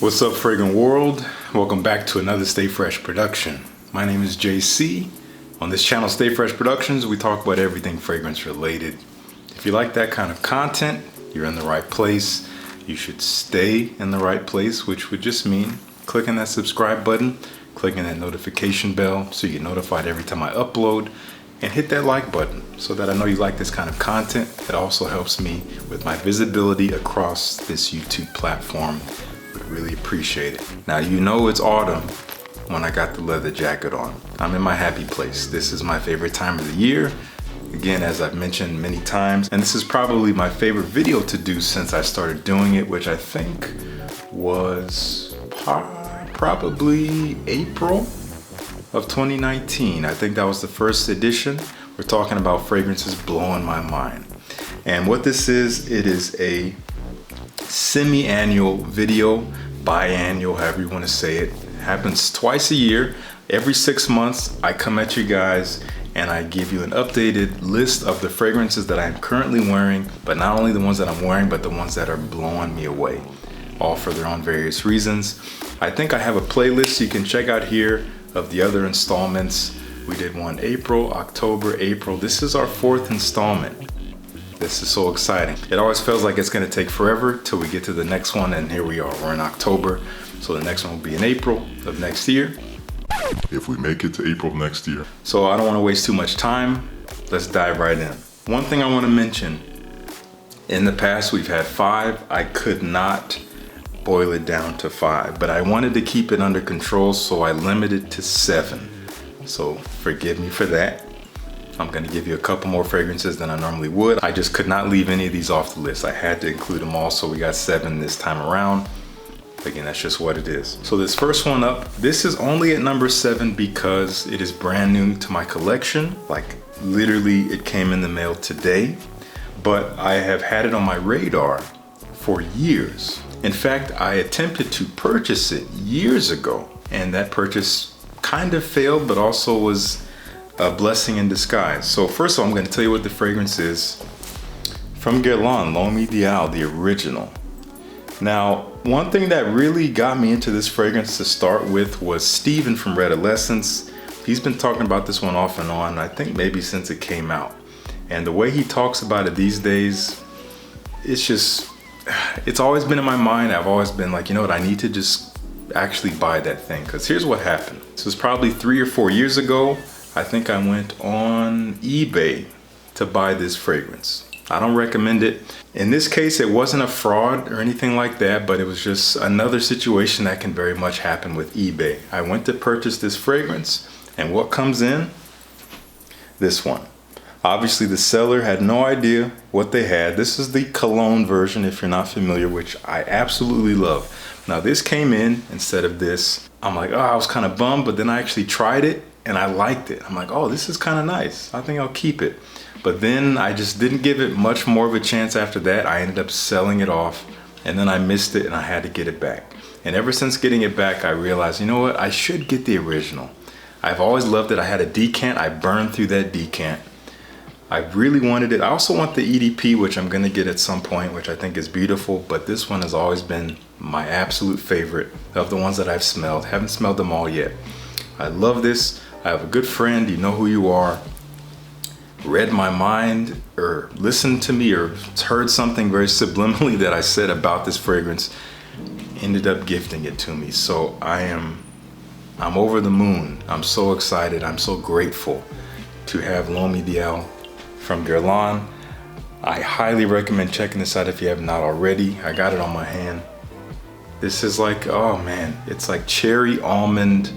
What's up, fragrant world? Welcome back to another Stay Fresh production. My name is JC. On this channel, Stay Fresh Productions, we talk about everything fragrance related. If you like that kind of content, you're in the right place. You should stay in the right place, which would just mean clicking that subscribe button, clicking that notification bell so you get notified every time I upload, and hit that like button so that I know you like this kind of content. It also helps me with my visibility across this YouTube platform. Would really appreciate it. Now, you know it's autumn when I got the leather jacket on. I'm in my happy place. This is my favorite time of the year. Again, as I've mentioned many times, and this is probably my favorite video to do since I started doing it, which I think was probably April of 2019. I think that was the first edition. We're talking about fragrances blowing my mind. And what this is, it is a semi-annual video, biannual, however you want to say it. Happens twice a year. Every 6 months, I come at you guys and I give you an updated list of the fragrances that I'm currently wearing, but not only the ones that I'm wearing, but the ones that are blowing me away, all for their own various reasons. I think I have a playlist you can check out here of the other installments. We did one April, October, April. This is our 4th installment. This is so exciting. It always feels like it's gonna take forever till we get to the next one, and here we are, we're in October. So the next one will be in April of next year. If we make it to April of next year. So I don't wanna waste too much time. Let's dive right in. One thing I wanna mention, in the past we've had 5. I could not boil it down to 5, but I wanted to keep it under control, so I limited to 7. So forgive me for that. I'm gonna give you a couple more fragrances than I normally would. I just could not leave any of these off the list. I had to include them all, so we got 7 this time around. Again, that's just what it is. So this first one up, this is only at number 7 because it is brand new to my collection. Like literally it came in the mail today, but I have had it on my radar for years. In fact, I attempted to purchase it years ago, and that purchase kind of failed, but also was a blessing in disguise. So first of all, I'm going to tell you what the fragrance is. From Guerlain, L'Homme, the original. Now, one thing that really got me into this fragrance to start with was Steven from Red Essence. He's been talking about this one off and on, I think maybe since it came out. And the way he talks about it these days, it's always been in my mind. I've always been like, you know what, I need to just actually buy that thing. Because here's what happened. This was probably 3 or 4 years ago. I think I went on eBay to buy this fragrance. I don't recommend it. In this case, it wasn't a fraud or anything like that, but it was just another situation that can very much happen with eBay. I went to purchase this fragrance, and what comes in? This one. Obviously, the seller had no idea what they had. This is the Cologne version, if you're not familiar, which I absolutely love. Now, this came in instead of this. I'm like, oh, I was kind of bummed, but then I actually tried it and I liked it. I'm like, oh, this is kind of nice. I think I'll keep it. But then I just didn't give it much more of a chance after that. I ended up selling it off, and then I missed it and I had to get it back. And ever since getting it back, I realized, you know what? I should get the original. I've always loved it. I had a decant. I burned through that decant. I really wanted it. I also want the EDP, which I'm gonna get at some point, which I think is beautiful, but this one has always been my absolute favorite of the ones that I've smelled. Haven't smelled them all yet. I love this. I have a good friend, you know who you are, read my mind or listened to me or heard something very subliminally that I said about this fragrance, ended up gifting it to me. So I'm over the moon. I'm so excited. I'm so grateful to have L'Homme from Guerlain. I highly recommend checking this out if you have not already. I got it on my hand. This is like, oh man, it's like cherry almond.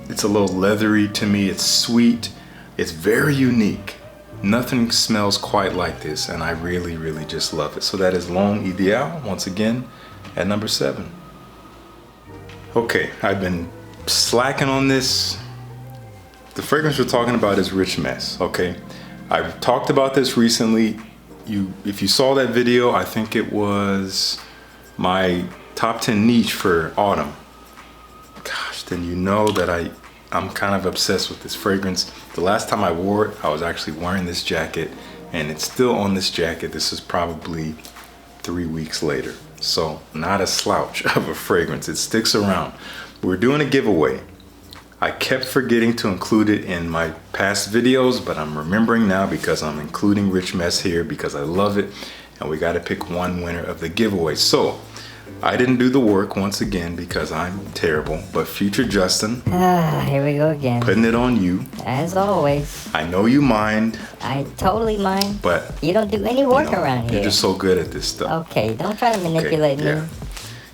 It's a little leathery to me. It's sweet. It's very unique. Nothing smells quite like this, and I really, really just love it. So that is L'Homme once again at number 7. Okay, I've been slacking on this. The fragrance we're talking about is Rich Mess, okay? I've talked about this recently. If you saw that video, I think it was my top 10 niche for autumn. Gosh, then you know that I'm kind of obsessed with this fragrance. The last time I wore it, I was actually wearing this jacket, and it's still on this jacket. This is probably 3 weeks later. So not a slouch of a fragrance. It sticks around. We're doing a giveaway. I kept forgetting to include it in my past videos, but I'm remembering now because I'm including Rich Mess here because I love it, and we got to pick one winner of the giveaway. So I didn't do the work once again because I'm terrible, but future Justin, Here we go again. putting it on you. As always. I know you mind, I totally mind. but You don't do any work around here. you're just so good at this stuff. Okay, don't try to manipulate me. Yeah.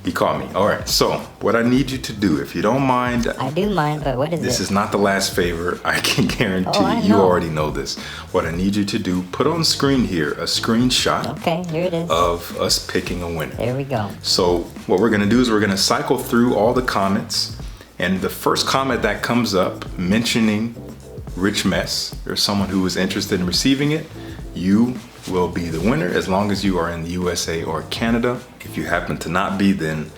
He caught me. All right, so what I need you to do, if you don't mind, I do mind, but what is this it? is not the last favor. I can guarantee I you know. already know this. What I need you to do, put on screen here a screenshot Okay, here it is. of us picking a winner. There we go. So what we're gonna do is we're gonna cycle through all the comments, and the first comment that comes up mentioning Rich Mess or someone who is interested in receiving it, you will be the winner as long as you are in the USA or Canada. If you happen to not be, then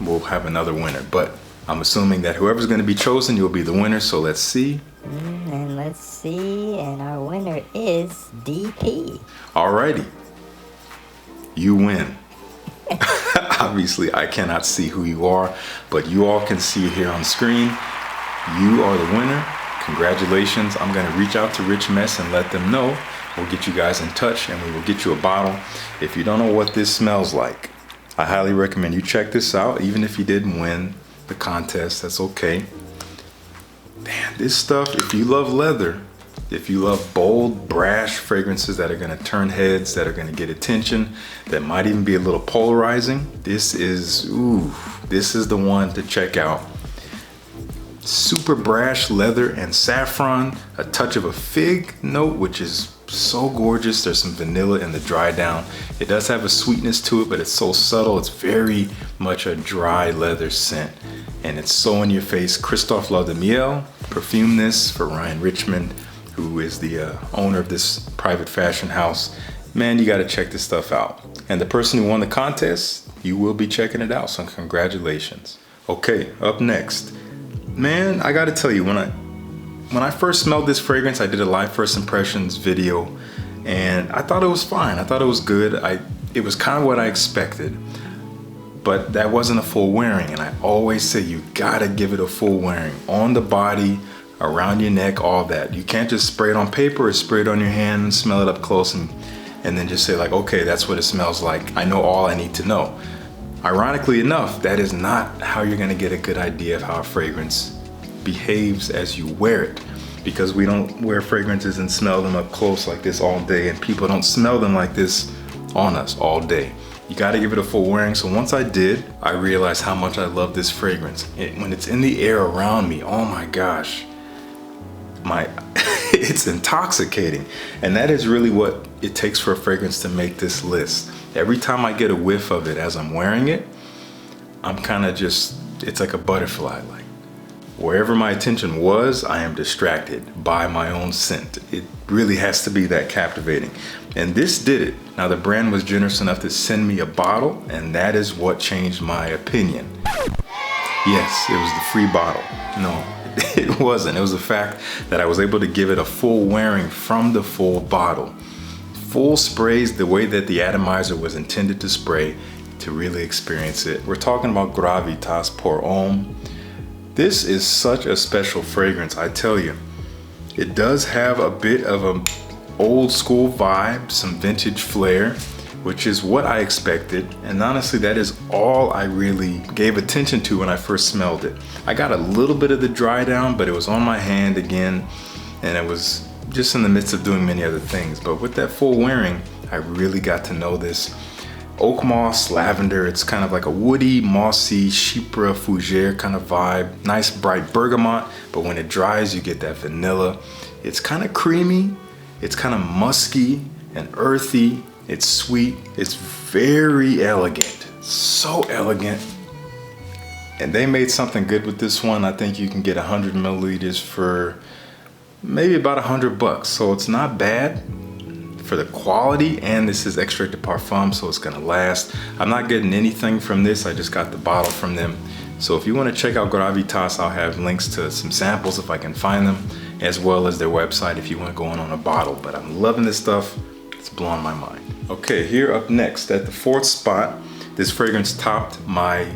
we'll have another winner. But I'm assuming that whoever's gonna be chosen, you'll be the winner. So let's see. And let's see, and our winner is DP. Alrighty, you win. Obviously, I cannot see who you are, but you all can see it here on screen. You are the winner. Congratulations. I'm gonna reach out to Rich Mess and let them know. We'll get you guys in touch and we will get you a bottle. If you don't know what this smells like, I highly recommend you check this out. Even if you didn't win the contest, that's okay. Man, this stuff, if you love leather, if you love bold, brash fragrances that are gonna turn heads, that are gonna get attention, that might even be a little polarizing, this is the one to check out. Super brash leather and saffron, a touch of a fig note, which is so gorgeous. There's some vanilla in the dry down. It does have a sweetness to it, but it's so subtle. It's very much a dry leather scent, and it's so in your face. Christophe Laudemiel perfumed this for Ryan Richmond, who is the owner of this private fashion house. Man, you got to check this stuff out. And the person who won the contest, you will be checking it out, so congratulations. Okay, up next. Man, I got to tell you, when I first smelled this fragrance, I did a live first impressions video, and I thought it was fine. I thought it was good. It was kind of what I expected, but that wasn't a full wearing, and I always say you gotta give it a full wearing on the body, around your neck, all that. You can't just spray it on paper or spray it on your hand and smell it up close and then just say like, okay, that's what it smells like. I know all I need to know. Ironically enough, that is not how you're gonna get a good idea of how a fragrance behaves as you wear it, because we don't wear fragrances and smell them up close like this all day, and people don't smell them like this on us all day. You got to give it a full wearing. So once I did, I realized how much I love this fragrance. When it's in the air around me, oh my gosh, it's intoxicating. And that is really what it takes for a fragrance to make this list. Every time I get a whiff of it as I'm wearing it, I'm kind of just, it's like a butterfly. Like wherever my attention was, I am distracted by my own scent. It really has to be that captivating. And this did it. Now the brand was generous enough to send me a bottle, and that is what changed my opinion. Yes, it was the free bottle. No, it wasn't. It was the fact that I was able to give it a full wearing from the full bottle. Full sprays the way that the atomizer was intended to spray to really experience it. We're talking about Gravitas pour Homme. This is such a special fragrance, I tell you. It does have a bit of an old school vibe, some vintage flair, which is what I expected. And honestly, that is all I really gave attention to when I first smelled it. I got a little bit of the dry down, but it was on my hand again, and it was just in the midst of doing many other things. But with that full wearing, I really got to know this. Oak moss, lavender, it's kind of like a woody, mossy, chypre, fougere kind of vibe. Nice bright bergamot, but when it dries, you get that vanilla. It's kind of creamy, it's kind of musky and earthy. It's sweet, it's very elegant, so elegant. And they made something good with this one. I think you can get 100 milliliters for maybe about $100. So it's not bad for the quality, and this is extrait de parfum, so it's gonna last. I'm not getting anything from this, I just got the bottle from them. So if you wanna check out Gravitas, I'll have links to some samples if I can find them, as well as their website if you wanna go on a bottle. But I'm loving this stuff, it's blowing my mind. Okay, here up next at the 4th spot, This fragrance topped my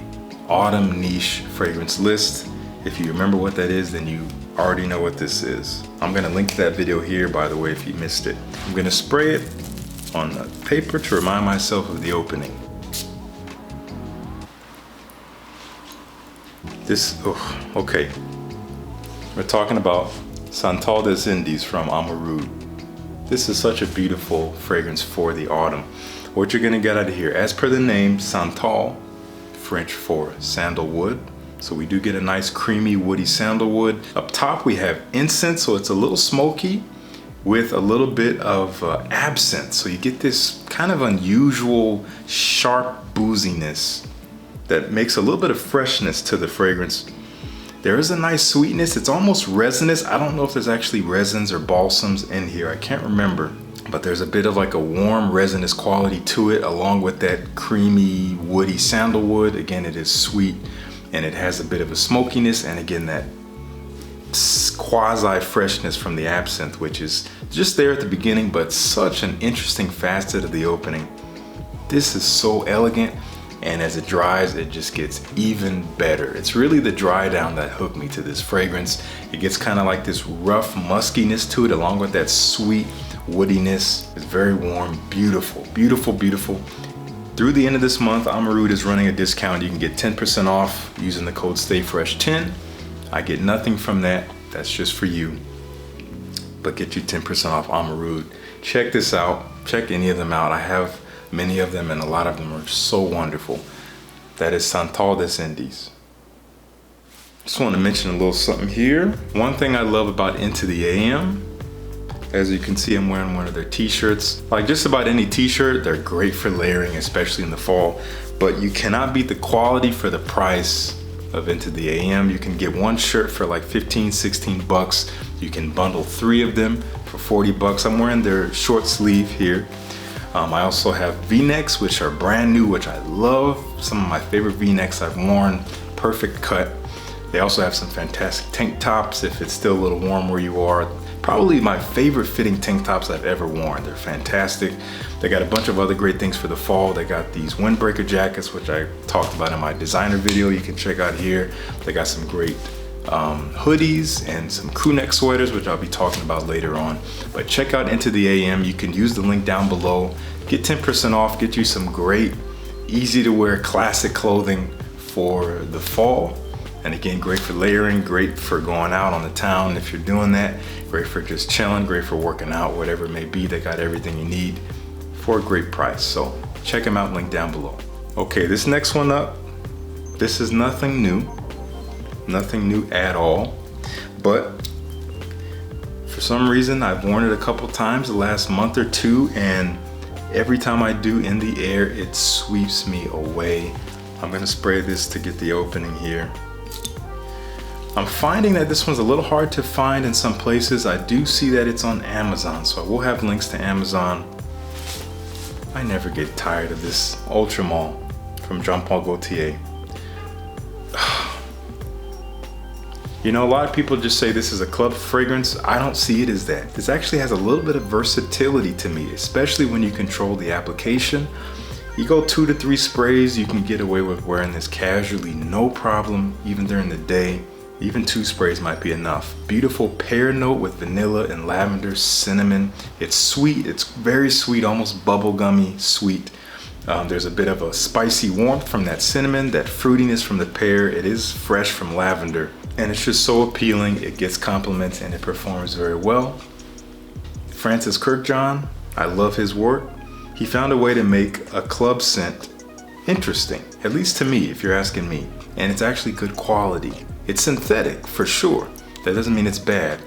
autumn niche fragrance list. If you remember what that is, then you already know what this is. I'm gonna link to that video here, by the way, if you missed it. I'm gonna spray it on the paper to remind myself of the opening. Okay. We're talking about Santal des Indes from Amouroud. This is such a beautiful fragrance for the autumn. What you're gonna get out of here, as per the name, Santal, French for sandalwood. So we do get a nice creamy woody sandalwood. Up top we have incense, so it's a little smoky with a little bit of absinthe. So you get this kind of unusual, sharp booziness that makes a little bit of freshness to the fragrance. There is a nice sweetness. It's almost resinous. I don't know if there's actually resins or balsams in here. I can't remember. But there's a bit of like a warm resinous quality to it, along with that creamy woody sandalwood. Again, it is sweet and it has a bit of a smokiness, and again that quasi freshness from the absinthe, which is just there at the beginning, but such an interesting facet of the opening. This is so elegant, and as it dries it just gets even better. It's really the dry down that hooked me to this fragrance. It gets kind of like this rough muskiness to it, along with that sweet woodiness. It's very warm, beautiful, beautiful, beautiful. Through the end of this month, Amouroud is running a discount. You can get 10% off using the code STAYFRESH10. I get nothing from that. That's just for you. But get you 10% off Amouroud. Check this out. Check any of them out. I have many of them, and a lot of them are so wonderful. That is Santal des Indes. Just want to mention a little something here. One thing I love about Into the AM, as you can see, I'm wearing one of their t-shirts. Like just about any t-shirt, they're great for layering, especially in the fall. But you cannot beat the quality for the price of Into the AM. You can get one shirt for like 15, 16 bucks. You can bundle 3 of them for 40 bucks. I'm wearing their short sleeve here. I also have V-necks, which are brand new, which I love. Some of my favorite V-necks I've worn, perfect cut. They also have some fantastic tank tops if it's still a little warm where you are. Probably my favorite fitting tank tops I've ever worn. They're fantastic. They got a bunch of other great things for the fall. They got these windbreaker jackets, which I talked about in my designer video. You can check out here. They got some great hoodies and some crew neck sweaters, which I'll be talking about later on. But check out Into the AM. You can use the link down below. Get 10% off, get you some great, easy to wear classic clothing for the fall. And again, great for layering, great for going out on the town if you're doing that, great for just chilling, great for working out, whatever it may be. They got everything you need for a great price. So check them out, link down below. Okay, this next one up, this is nothing new at all, but for some reason I've worn it a couple times the last month or two, and every time I do in the air, it sweeps me away. I'm gonna spray this to get the opening here. I'm finding that this one's a little hard to find in some places. I do see that it's on Amazon, so I will have links to Amazon. I never get tired of this Ultra Male from Jean Paul Gaultier. You know, a lot of people just say this is a club fragrance. I don't see it as that. This actually has a little bit of versatility to me, especially when you control the application. You go 2 to 3 sprays, you can get away with wearing this casually, no problem, even during the day. Even 2 sprays might be enough. Beautiful pear note with vanilla and lavender, cinnamon. It's sweet, it's very sweet, almost bubblegummy sweet. There's a bit of a spicy warmth from that cinnamon, that fruitiness from the pear. It is fresh from lavender, and it's just so appealing. It gets compliments and it performs very well. Francis Kurkdjian, I love his work. He found a way to make a club scent interesting, at least to me, if you're asking me. And it's actually good quality. It's synthetic for sure. That doesn't mean it's bad,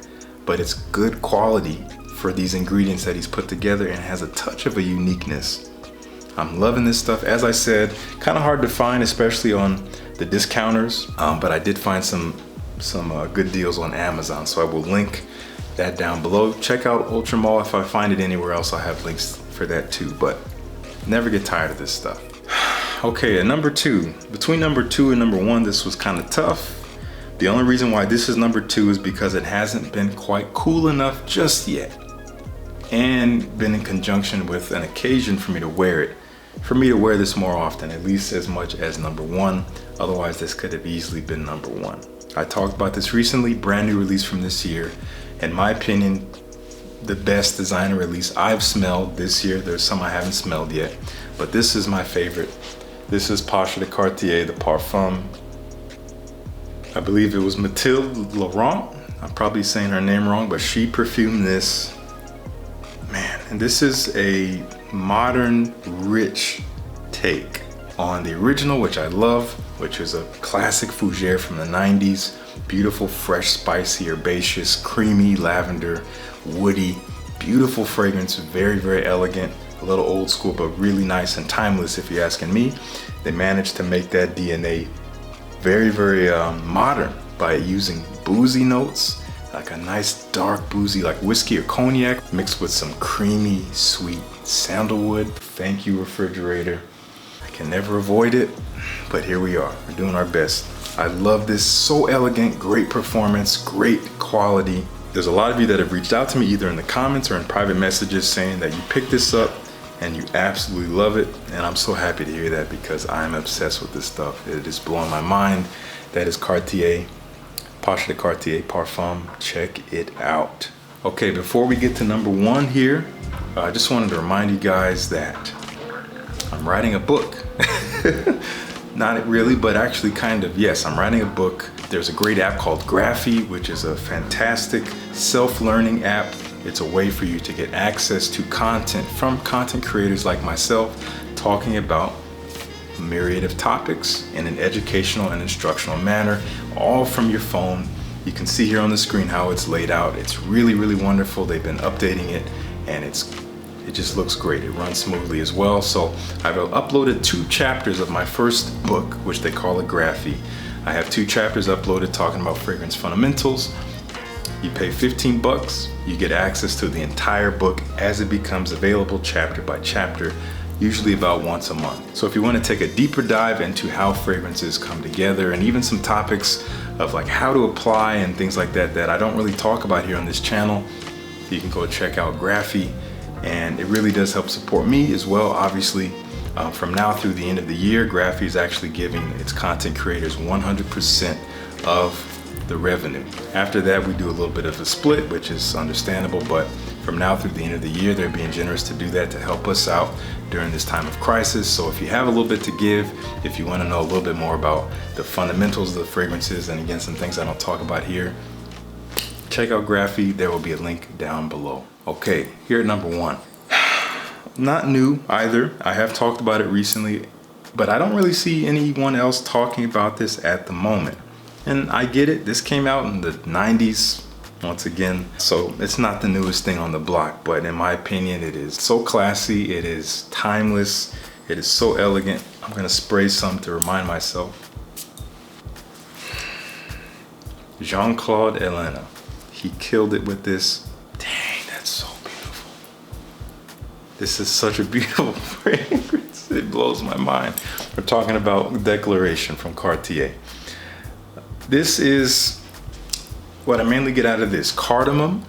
but it's good quality for these ingredients that he's put together, and has a touch of a uniqueness. I'm loving this stuff. As I said, kind of hard to find, especially on the discounters, but I did find some good deals on Amazon, so I will link that down below. Check out Ultra Male. If I find it anywhere else, I'll have links for that too, but never get tired of this stuff. Okay, at number 2. Between number 2 and number 1, this was kind of tough. The only reason why this is number 2 is because it hasn't been quite cool enough just yet, and been in conjunction with an occasion for me to wear it. for me to wear this more often, at least as much as number one. Otherwise, this could have easily been number one. I talked about this recently, brand new release from this year. In my opinion, the best designer release I've smelled this year. There's some I haven't smelled yet, but this is my favorite. This is Pasha de Cartier, the Parfum. I believe it was Mathilde Laurent. I'm probably saying her name wrong, but she perfumed this. Man, and this is a modern, rich take on the original, which I love, which is a classic fougere from the 90s. Beautiful, fresh, spicy, herbaceous, creamy, lavender, woody, beautiful fragrance, very, very elegant, a little old school, but really nice and timeless if you're asking me. They managed to make that DNA very, very modern by using boozy notes, like a nice dark boozy, like whiskey or cognac, mixed with some creamy, sweet sandalwood. Thank you, refrigerator. I can never avoid it, but here we are. We're doing our best. I love this, so elegant, great performance, great quality. There's a lot of you that have reached out to me either in the comments or in private messages saying that you picked this up and you absolutely love it. And I'm so happy to hear that because I'm obsessed with this stuff. It is blowing my mind. That is Cartier, Pasha de Cartier Parfum. Check it out. Okay, before we get to number one here, I just wanted to remind you guys that I'm writing a book. Not really, but actually kind of, yes, I'm writing a book. There's a great app called Gravitas, which is a fantastic self-learning app. It's a way for you to get access to content from content creators like myself, talking about a myriad of topics in an educational and instructional manner, all from your phone. You can see here on the screen how it's laid out. It's really, really wonderful. They've been updating it, and it just looks great. It runs smoothly as well. So I've uploaded 2 chapters of my first book, which they call a Gravitas. I have 2 chapters uploaded talking about fragrance fundamentals. You pay 15 bucks, you get access to the entire book as it becomes available chapter by chapter, usually about once a month. So if you want to take a deeper dive into how fragrances come together and even some topics of like how to apply and things like that that I don't really talk about here on this channel, you can go check out Gravitas. And it really does help support me as well. Obviously, from now through the end of the year, Gravitas is actually giving its content creators 100% of the revenue. After that, we do a little bit of a split, which is understandable, but from now through the end of the year, they're being generous to do that to help us out during this time of crisis. So if you have a little bit to give, if you want to know a little bit more about the fundamentals of the fragrances, and again, some things I don't talk about here, check out Gravitas. There will be a link down below. Okay, here at number one. Not new either. I have talked about it recently, but I don't really see anyone else talking about this at the moment. And I get it. This came out in the 90s, once again. So it's not the newest thing on the block, but in my opinion, it is so classy. It is timeless. It is so elegant. I'm gonna spray some to remind myself. Jean-Claude Elena. He killed it with this. Dang, that's so beautiful. This is such a beautiful fragrance. It blows my mind. We're talking about Declaration from Cartier. This is what I mainly get out of this. Cardamom,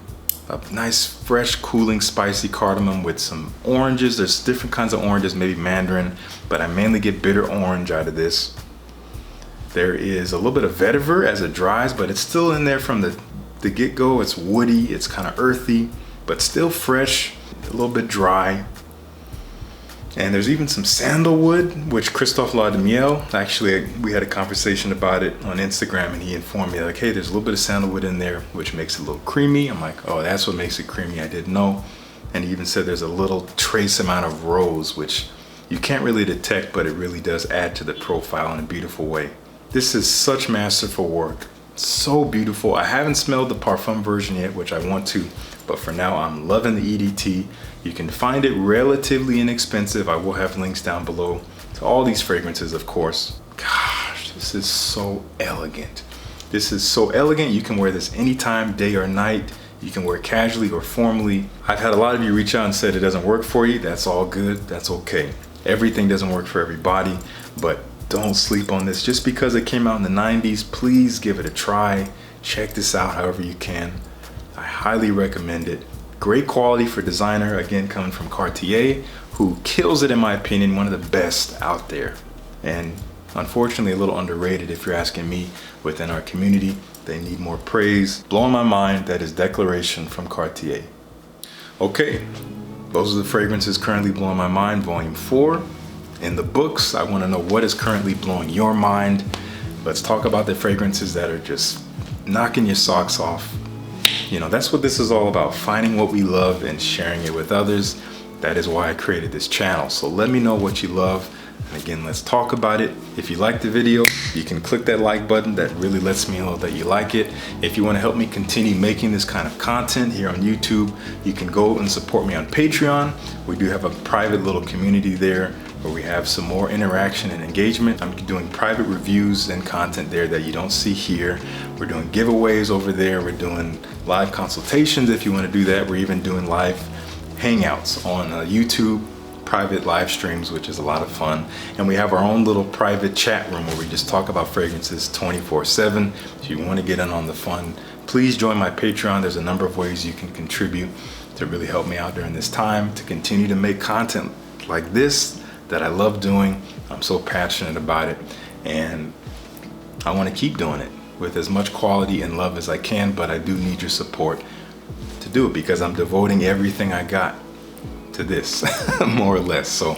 a nice, fresh, cooling, spicy cardamom with some oranges. There's different kinds of oranges, maybe mandarin, but I mainly get bitter orange out of this. There is a little bit of vetiver as it dries, but it's still in there from the get-go. It's woody, it's kind of earthy, but still fresh, a little bit dry. And there's even some sandalwood, which Christophe Laudemiel, actually we had a conversation about it on Instagram, and he informed me like, hey, there's a little bit of sandalwood in there, which makes it a little creamy. I'm like, oh, that's what makes it creamy. I didn't know. And he even said there's a little trace amount of rose, which you can't really detect, but it really does add to the profile in a beautiful way. This is such masterful work. So beautiful. I haven't smelled the Parfum version yet, which I want to, but for now I'm loving the EDT. You can find it relatively inexpensive. I will have links down below to all these fragrances, of course. Gosh, this is so elegant. This is so elegant. You can wear this anytime, day or night. You can wear it casually or formally. I've had a lot of you reach out and said it doesn't work for you. That's all good. That's okay. Everything doesn't work for everybody, but don't sleep on this. Just because it came out in the 90s, please give it a try. Check this out however you can. I highly recommend it. Great quality for designer, again, coming from Cartier, who kills it in my opinion, one of the best out there. And unfortunately a little underrated if you're asking me within our community. They need more praise. Blowing my mind, that is Declaration from Cartier. Okay, those are the fragrances currently blowing my mind, volume 4. In the books, I want to know what is currently blowing your mind. Let's talk about the fragrances that are just knocking your socks off. You know, that's what this is all about, finding what we love and sharing it with others. That is why I created this channel. So let me know what you love. And again, let's talk about it. If you like the video, you can click that like button. That really lets me know that you like it. If you want to help me continue making this kind of content here on YouTube, you can go and support me on Patreon. We do have a private little community there where we have some more interaction and engagement. I'm doing private reviews and content there that you don't see here. We're doing giveaways over there. We're doing live consultations if you want to do that. We're even doing live hangouts on YouTube, private live streams, which is a lot of fun. And we have our own little private chat room where we just talk about fragrances 24/7. If you want to get in on the fun, please join my Patreon. There's a number of ways you can contribute to really help me out during this time to continue to make content like this that I love doing. I'm so passionate about it, and I want to keep doing it with as much quality and love as I can, but I do need your support to do it because I'm devoting everything I got to this, more or less. So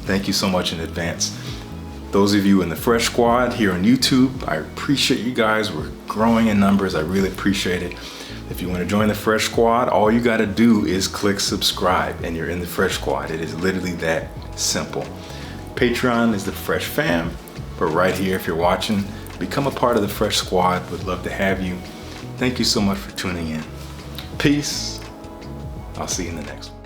thank you so much in advance. Those of you in the Fresh Squad here on YouTube, I appreciate you guys. We're growing in numbers. I really appreciate it. If you want to join the Fresh Squad, all you got to do is click subscribe and you're in the Fresh Squad. It is literally that simple. Patreon is the Fresh Fam, but right here, if you're watching, become a part of the Fresh Squad. Would love to have you. Thank you so much for tuning in. Peace. I'll see you in the next one.